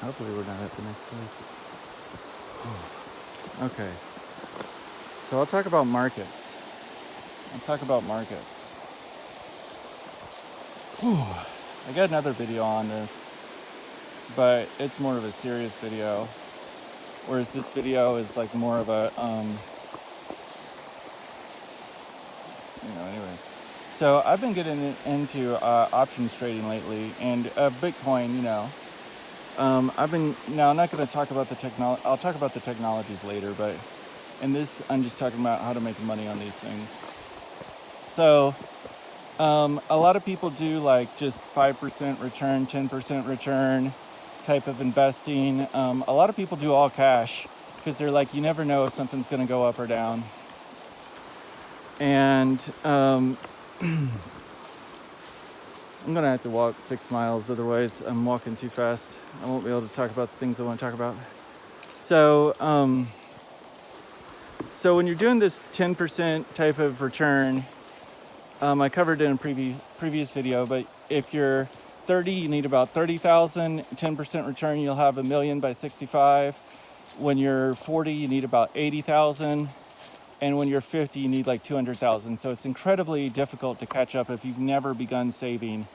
Hopefully we're not at the next place. Okay. So I'll talk about markets. I got another video on this, but it's more of a serious video. Whereas this video is like more of a, anyways. So I've been getting into options trading lately, and Bitcoin, I'm not going to talk about the technology. I'll talk about the technologies later, but in this, I'm just talking about how to make money on these things. So a lot of people do like just 5% return, 10% return type of investing. A lot of people do all cash because they're like, you never know if something's going to go up or down. And I'm going to have to walk 6 miles, otherwise I'm walking too fast. I won't be able to talk about the things I want to talk about. So when you're doing this 10% type of return, I covered it in a previous video, but if you're 30, you need about 30,000. 10% return, you'll have $1 million by 65. When you're 40, you need about 80,000. And when you're 50, you need like 200,000. So it's incredibly difficult to catch up if you've never begun saving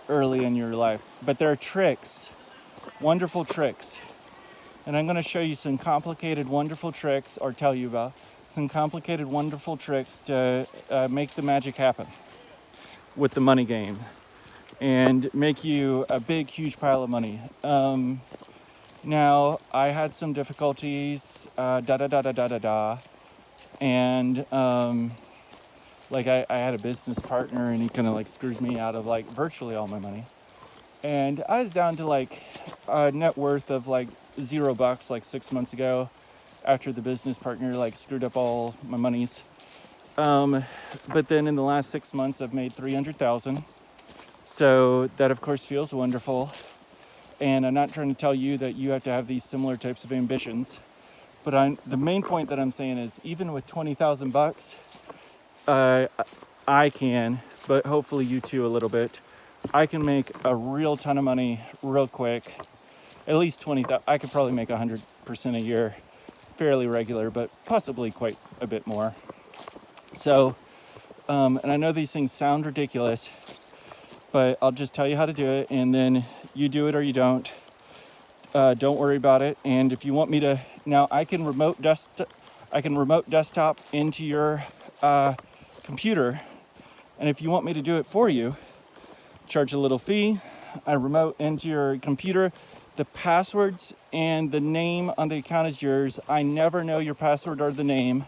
early in your life. But there are tricks, wonderful tricks. And I'm going to show you some complicated, wonderful tricks, or tell you about some complicated, wonderful tricks to make the magic happen with the money game and make you a big, huge pile of money. Now, I had some difficulties, and like I had a business partner, and he kind of like screwed me out of like virtually all my money. And I was down to like a net worth of like $0 like 6 months ago, after the business partner like screwed up all my monies. But then in the last 6 months, I've made 300,000. So that of course feels wonderful. And I'm not trying to tell you that you have to have these similar types of ambitions. But the main point that I'm saying is, even with 20,000 bucks, I can, but hopefully you too a little bit. I can make a real ton of money real quick. At least 20,000. I could probably make 100% a year, fairly regular, but possibly quite a bit more. So, and I know these things sound ridiculous, but I'll just tell you how to do it, and then you do it or you don't. Don't worry about it. And if you want me to, now I can remote desktop into your computer. And if you want me to do it for you, charge a little fee. I remote into your computer. The passwords and the name on the account is yours. I never know your password or the name.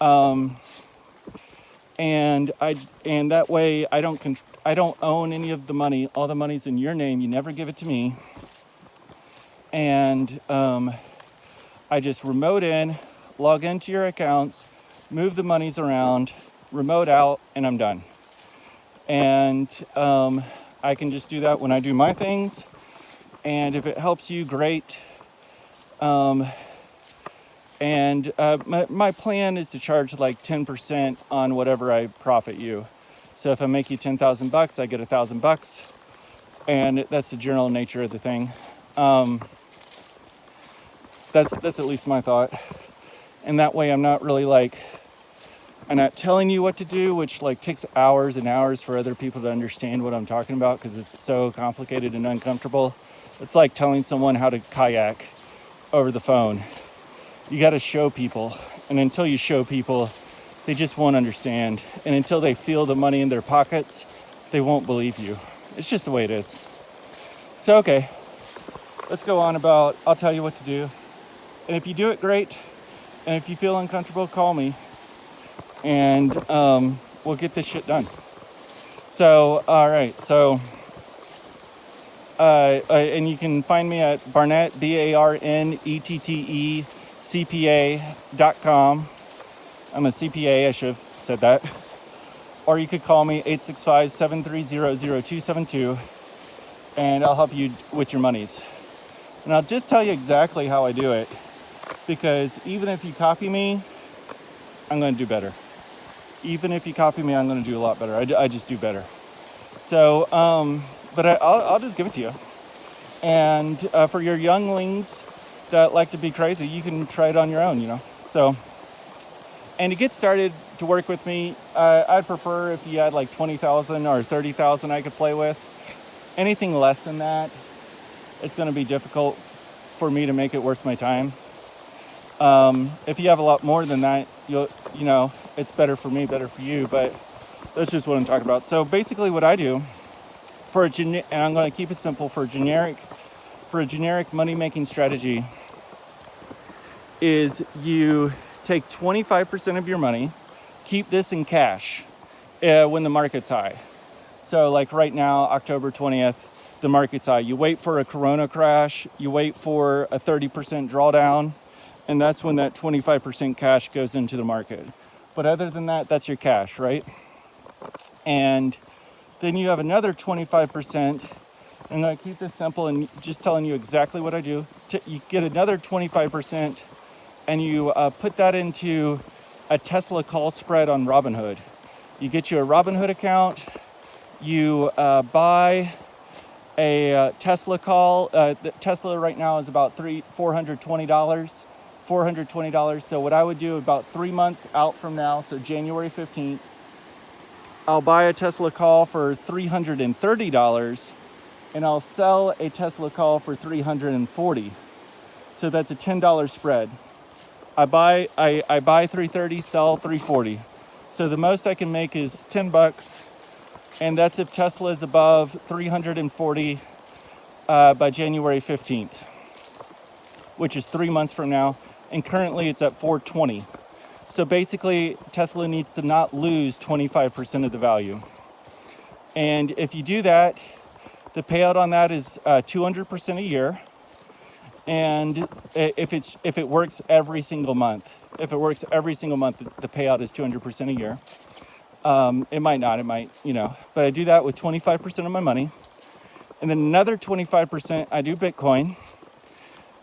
And that way I don't own any of the money. All the money's in your name. You never give it to me. And I just remote in, log into your accounts, move the monies around, remote out, and I'm done. And I can just do that when I do my things. And if it helps you, great. My plan is to charge like 10% on whatever I profit you. So if I make you 10,000 bucks, I get $1,000, and that's the general nature of the thing. That's at least my thought. And that way I'm not telling you what to do, which like takes hours and hours for other people to understand what I'm talking about, because it's so complicated and uncomfortable. It's like telling someone how to kayak over the phone. You got to show people, and until you show people, they just won't understand. And until they feel the money in their pockets, they won't believe you. It's just the way it is. So, okay, let's go on about, I'll tell you what to do. And if you do it, great. And if you feel uncomfortable, call me, and we'll get this shit done. So, all right. So, and you can find me at Barnett, BARNETTE, CPA.com. I'm a CPA, I should have said that. Or you could call me 865-730-0272, and I'll help you with your monies. And I'll just tell you exactly how I do it, because even if you copy me, I'm going to do better. Even if you copy me, I'm going to do a lot better. I just do better. So, but I'll just give it to you. And for your younglings that like to be crazy, you can try it on your own, you know. So, and to get started to work with me, I'd prefer if you had like 20,000 or 30,000 I could play with. Anything less than that, it's going to be difficult for me to make it worth my time. If you have a lot more than that, you know, it's better for me, better for you, but that's just what I'm talking about. So basically what I do for and I'm going to keep it simple, for a generic money-making strategy is you take 25% of your money, keep this in cash when the market's high. So like right now, October 20th, the market's high. You wait for a Corona crash, you wait for a 30% drawdown, and that's when that 25% cash goes into the market. But other than that, that's your cash, right? And then you have another 25%, and I keep this simple and just telling you exactly what I do. You get another 25%, and you put that into a Tesla call spread on Robinhood. You get you a Robinhood account, you buy a Tesla call. The Tesla right now is about $420. So what I would do about 3 months out from now, so January 15th, I'll buy a Tesla call for $330, and I'll sell a Tesla call for $340. So that's a $10 spread. I buy 330, sell 340. So the most I can make is $10, and that's if Tesla is above 340 by January 15th, which is 3 months from now, and currently it's at 420. So basically, Tesla needs to not lose 25% of the value. And if you do that, the payout on that is 200% a year. And if it works every single month, the payout is 200% a year. It might not, you know, but I do that with 25% of my money. And then another 25%, I do Bitcoin.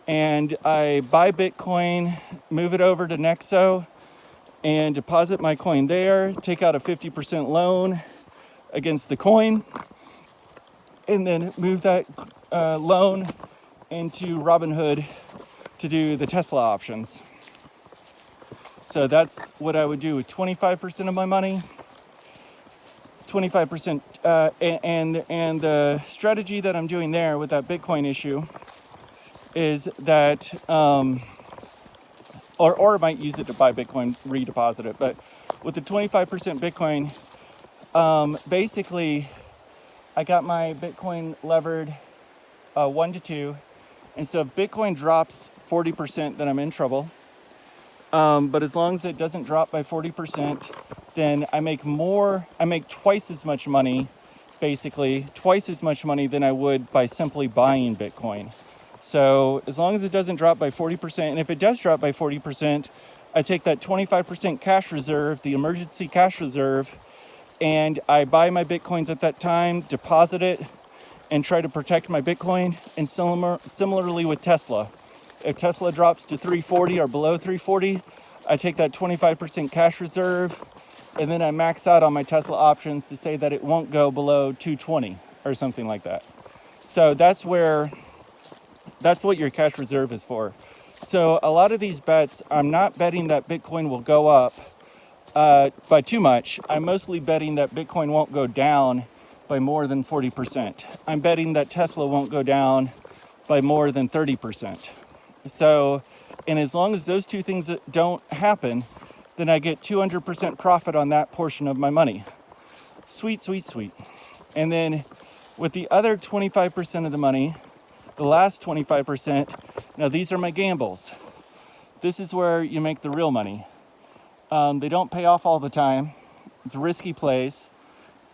And I buy Bitcoin, move it over to Nexo, and deposit my coin there, take out a 50% loan against the coin, and then move that loan into Robinhood to do the Tesla options. So that's what I would do with 25% of my money. 25%, and the strategy that I'm doing there with that Bitcoin issue is that, or I might use it to buy Bitcoin, redeposit it. But with the 25% Bitcoin, basically, I got my Bitcoin levered 1 to 2. And so if Bitcoin drops 40%, then I'm in trouble. But as long as it doesn't drop by 40%, then I make twice as much money, basically, twice as much money than I would by simply buying Bitcoin. So as long as it doesn't drop by 40%, and if it does drop by 40%, I take that 25% cash reserve, the emergency cash reserve, and I buy my Bitcoins at that time, deposit it, and try to protect my Bitcoin. And similarly with Tesla. If Tesla drops to 340 or below 340, I take that 25% cash reserve, and then I max out on my Tesla options to say that it won't go below 220 or something like that. So that's what your cash reserve is for. So a lot of these bets, I'm not betting that Bitcoin will go up by too much. I'm mostly betting that Bitcoin won't go down by more than 40%. I'm betting that Tesla won't go down by more than 30%. So, and as long as those two things don't happen, then I get 200% profit on that portion of my money. Sweet, sweet, sweet. And then with the other 25% of the money, the last 25%, now these are my gambles. This is where you make the real money. They don't pay off all the time. It's risky plays.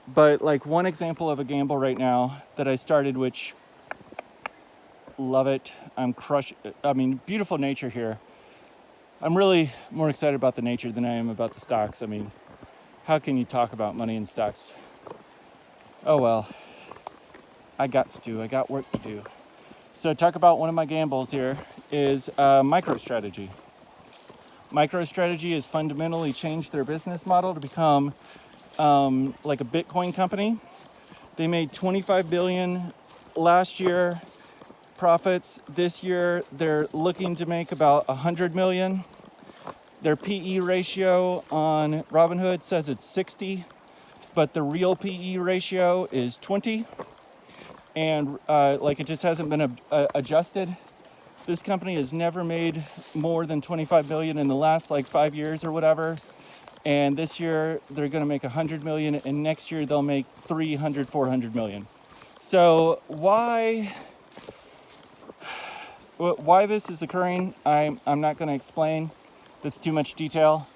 But like one example of a gamble right now that I started, which love it. Beautiful nature here. I'm really more excited about the nature than I am about the stocks. I mean, how can you talk about money in stocks? Oh well, I got work to do. So talk about one of my gambles here is MicroStrategy. MicroStrategy has fundamentally changed their business model to become like a Bitcoin company. They made $25 billion last year, profits this year. They're looking to make about 100 million. Their PE ratio on Robinhood says it's 60, but the real PE ratio is 20. And like it just hasn't been adjusted. This company has never made more than 25 million in the last like 5 years or whatever. And this year they're going to make 100 million, and next year they'll make 300, 400 million. So why this is occurring, I'm not going to explain. That's too much detail.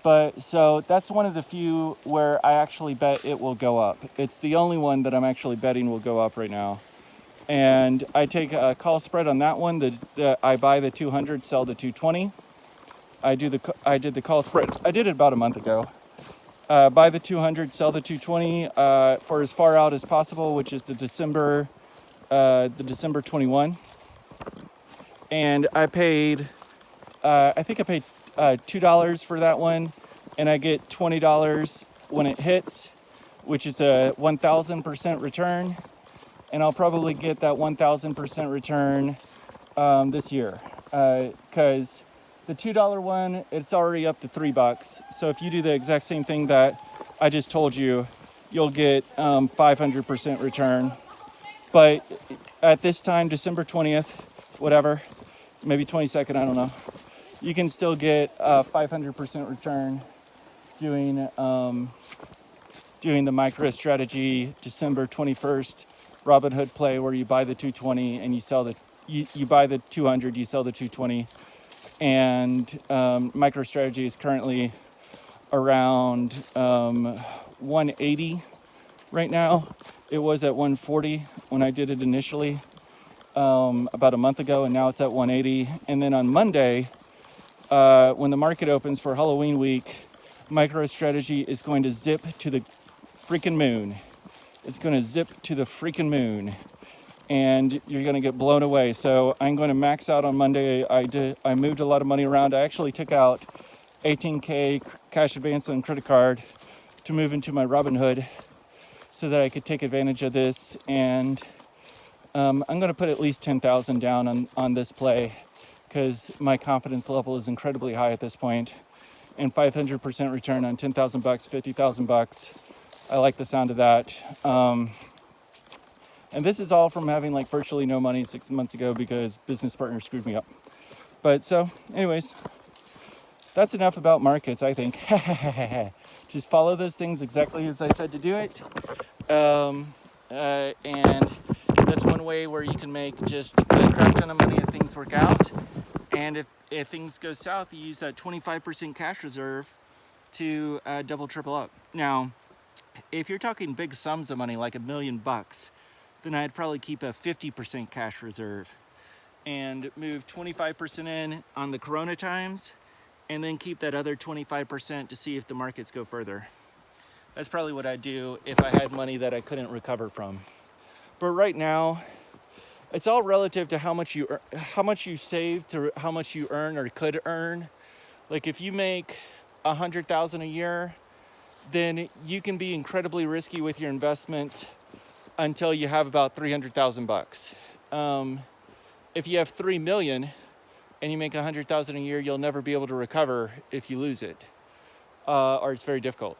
But so that's one of the few where I actually bet it will go up. It's the only one that I'm actually betting will go up right now. And I take a call spread on that one. I buy the 200, sell the 220. I did the call spread. I did it about a month ago. Buy the 200, sell the 220 for as far out as possible, which is the December 21. And I paid, I think I paid $2 for that one, and I get $20 when it hits, which is a 1,000% return. And I'll probably get that 1,000% return this year, because the $2 one, it's already up to $3. So if you do the exact same thing that I just told you, you'll get 500% return. But at this time, December 20th, whatever, maybe 22nd, I don't know, you can still get 500% return doing the MicroStrategy December 21st Robinhood play, where you buy the 220 and you sell you buy the 200, you sell the 220. And MicroStrategy is currently around 180 right now. It was at 140 when I did it initially about a month ago, and now it's at 180. And then on Monday, when the market opens for Halloween week, MicroStrategy is going to zip to the freaking moon. It's going to zip to the freaking moon, and you're going to get blown away. So I'm going to max out on Monday. I moved a lot of money around. I actually took out 18K cash advance on credit card to move into my Robinhood so that I could take advantage of this. And I'm going to put at least 10,000 down on this play, because my confidence level is incredibly high at this point. And 500% return on 10,000 bucks, 50,000 bucks. I like the sound of that. And this is all from having like virtually no money 6 months ago because business partners screwed me up. But so anyways, that's enough about markets, I think. Just follow those things exactly as I said to do it. And that's one way where you can make just a crap ton of money if things work out. And if things go south, you use that 25% cash reserve to double, triple up. Now, if you're talking big sums of money, like $1 million, then I'd probably keep a 50% cash reserve and move 25% in on the Corona times, and then keep that other 25% to see if the markets go further. That's probably what I'd do if I had money that I couldn't recover from. But right now, it's all relative to how much you save to how much you earn or could earn. Like if you make $100,000 a year, then you can be incredibly risky with your investments until you have about 300,000 bucks. If you have 3 million and you make 100,000 a year, you'll never be able to recover if you lose it, or it's very difficult.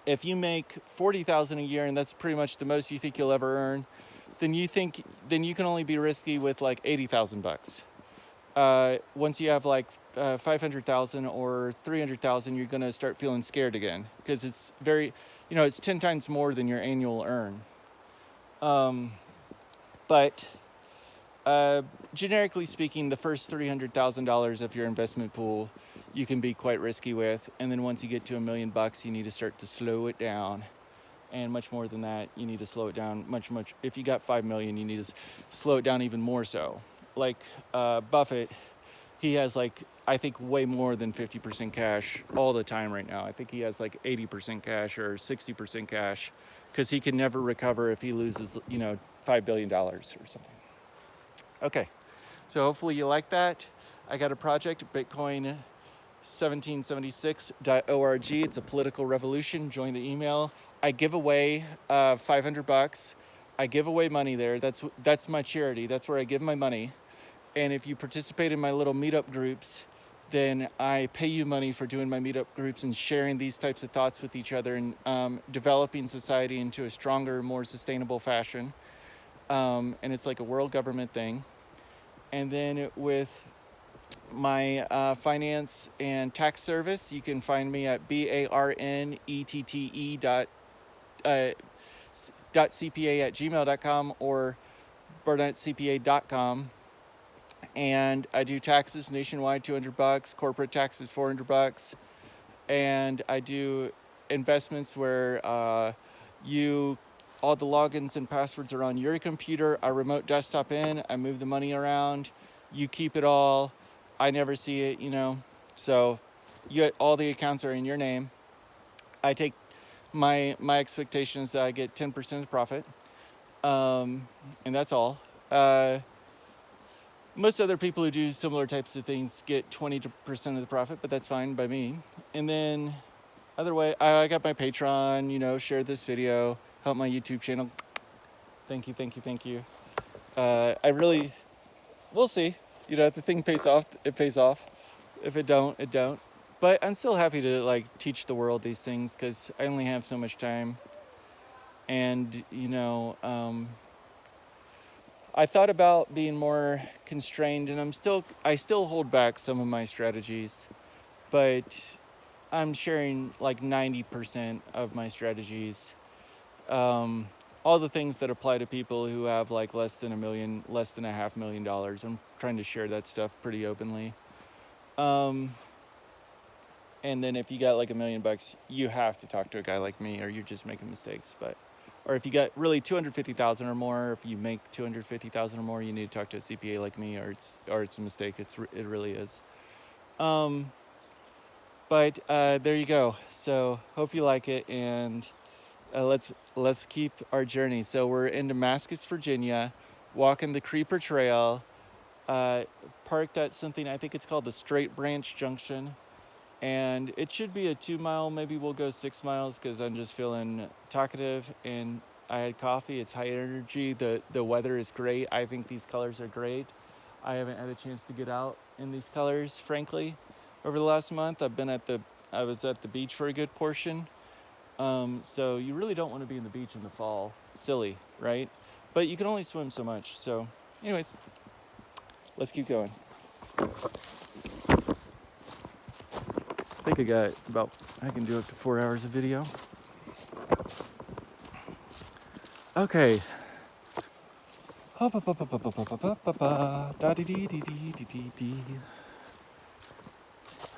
If you make 40,000 a year and that's pretty much the most you think you'll ever earn, then you can only be risky with like 80,000 bucks. Once you have like 500,000 or 300,000, you're going to start feeling scared again, because it's very, it's 10 times more than your annual earn. But generically speaking, the first $300,000 of your investment pool you can be quite risky with, and then once you get to $1 million, you need to start to slow it down. And much more than that, you need to slow it down much. If you got 5 million, you need to slow it down even more so. Like Buffett, he has like, I think, way more than 50% cash all the time right now. I think he has like 80% cash or 60% cash, because he can never recover if he loses, $5 billion or something. Okay, so hopefully you like that. I got a project, Bitcoin1776.org. It's a political revolution. Join the email. I give away $500 I give away money there. That's my charity. That's where I give my money. And if you participate in my little meetup groups, then I pay you money for doing my meetup groups and sharing these types of thoughts with each other and developing society into a stronger, more sustainable fashion. And it's like a world government thing. And then with my finance and tax service, you can find me at barnette.cpa@gmail.com or barnettcpa.com. And I do taxes nationwide, $200, corporate taxes, $400. And I do investments where all the logins and passwords are on your computer. I remote desktop in, I move the money around, you keep it all, I never see it, So all the accounts are in your name. I take my expectations that I get 10% of the profit. And that's all. Most other people who do similar types of things get 20% of the profit, but that's fine by me. And then other way, I got my Patreon, share this video, help my YouTube channel. Thank you. We'll see. If the thing pays off, it pays off. If it don't, it don't. But I'm still happy to teach the world these things because I only have so much time. And, I thought about being more constrained, and I still hold back some of my strategies, but I'm sharing 90% of my strategies. All the things that apply to people who have less than $1 million, less than $500,000. I'm trying to share that stuff pretty openly. And then if you got $1 million, you have to talk to a guy like me, or you're just making mistakes. Or if you got really 250,000 or more, if you make 250,000 or more, you need to talk to a CPA like me, or it's a mistake. It really is. But there you go. So hope you like it, and let's keep our journey. So we're in Damascus, Virginia, walking the Creeper Trail, parked at something, I think it's called the Straight Branch Junction. And it should be a 2 mile, maybe we'll go 6 miles because I'm just feeling talkative, and I had coffee. It's high energy. The weather is great. I think these colors are great. I haven't had a chance to get out in these colors, frankly, over the last month. I was at the beach for a good portion. So you really don't want to be in the beach in the fall. Silly, right? But you can only swim so much. So anyways, let's keep going. I think I can do up to 4 hours of video. Okay.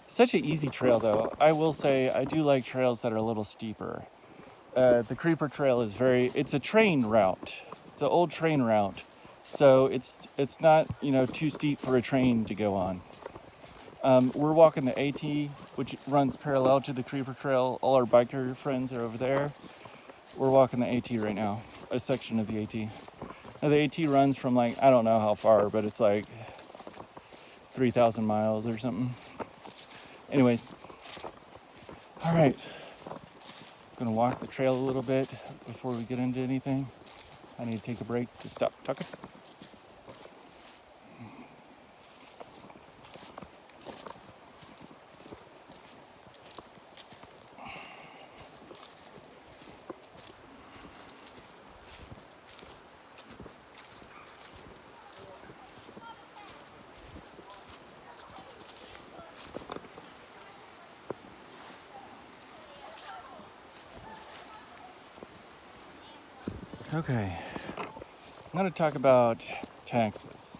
Such an easy trail, though. I will say I do like trails that are a little steeper. The Creeper Trail it's a train route. It's an old train route. So it's not, too steep for a train to go on. We're walking the AT, which runs parallel to the Creeper Trail. All our biker friends are over there. We're walking the AT right now, a section of the AT. Now the AT runs from I don't know how far, but it's 3,000 miles or something. Anyways, all right. I'm gonna walk the trail a little bit before we get into anything. I need to take a break to stop talking. Okay, I'm going to talk about taxes.